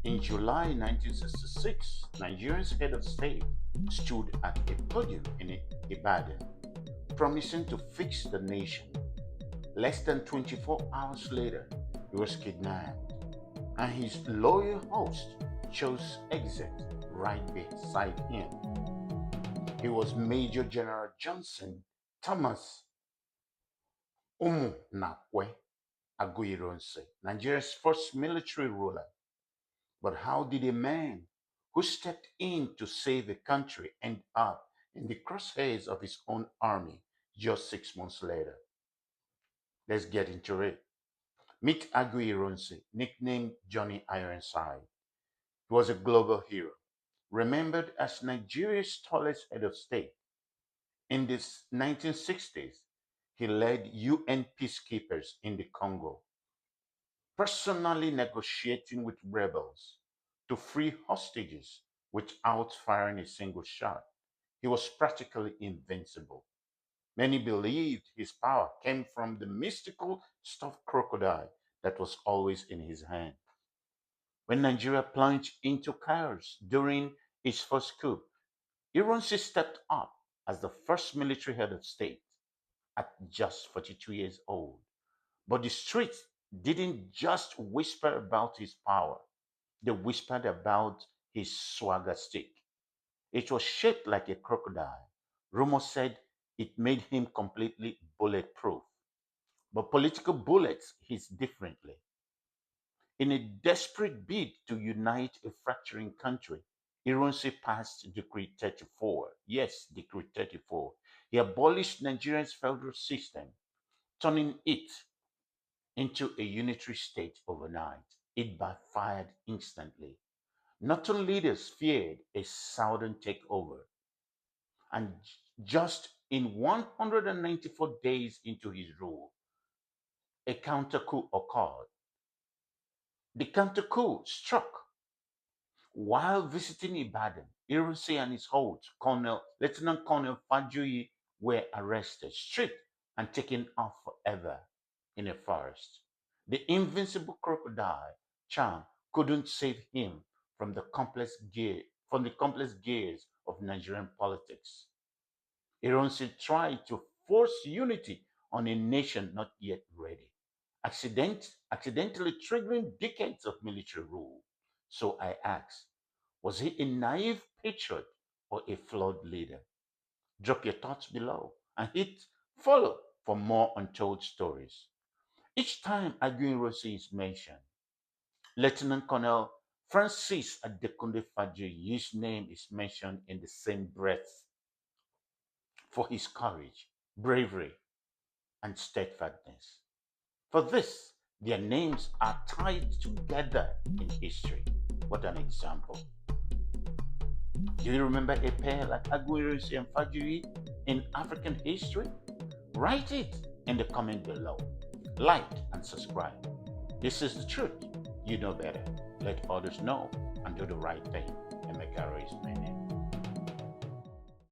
In July 1966, Nigeria's head of state stood at a podium in Ibadan, promising to fix the nation. Less than 24 hours later, he was kidnapped, and his loyal host chose exit right beside him. He was Major General Johnson Thomas Nakwe Aguiyi Ironsi, Nigeria's first military ruler. But how did a man who stepped in to save a country end up in the crosshairs of his own army just 6 months later? Let's get into it. Meet Aguiyi Ironsi, nicknamed Johnny Ironside. He was a global hero, remembered as Nigeria's tallest head of state. In the 1960s, he led UN peacekeepers in the Congo, personally negotiating with rebels to free hostages without firing a single shot. He was practically invincible. Many believed his power came from the mystical stuffed crocodile that was always in his hand. When Nigeria plunged into chaos during its first coup, Ironsi stepped up as the first military head of state at just 42 years old. But the streets didn't just whisper about his power, they whispered about his swagger stick. It was shaped like a crocodile. Rumors said it made him completely bulletproof. But political bullets hit differently. In a desperate bid to unite a fracturing country, Ironsi passed Decree 34. Yes, Decree 34. He abolished Nigeria's federal system, turning it into a unitary state overnight. It backfired instantly. Northern leaders feared a southern takeover, and just in 194 days into his rule, a counter coup occurred. The counter coup struck while visiting Ibadan. Ironsi and his host, Lieutenant Colonel Fajuyi, were arrested, stripped, and taken off forever in a forest. The invincible crocodile charm couldn't save him from the complex gears of Nigerian politics. Ironsi tried to force unity on a nation not yet ready, accidentally triggering decades of military rule. So I ask, was he a naive patriot or a flawed leader? Drop your thoughts below and hit follow for more untold stories. Each time Aguiyi Ironsi is mentioned, Lieutenant Colonel Francis Adekunle Fajoyi's name is mentioned in the same breath for his courage, bravery, and steadfastness. For this, their names are tied together in history. What an example. Do you remember a pair like Aguirre and Fajiri in African history? Write it in the comment below. Like and subscribe. This is the truth. You know better. Let others know and do the right thing. And make our race, man.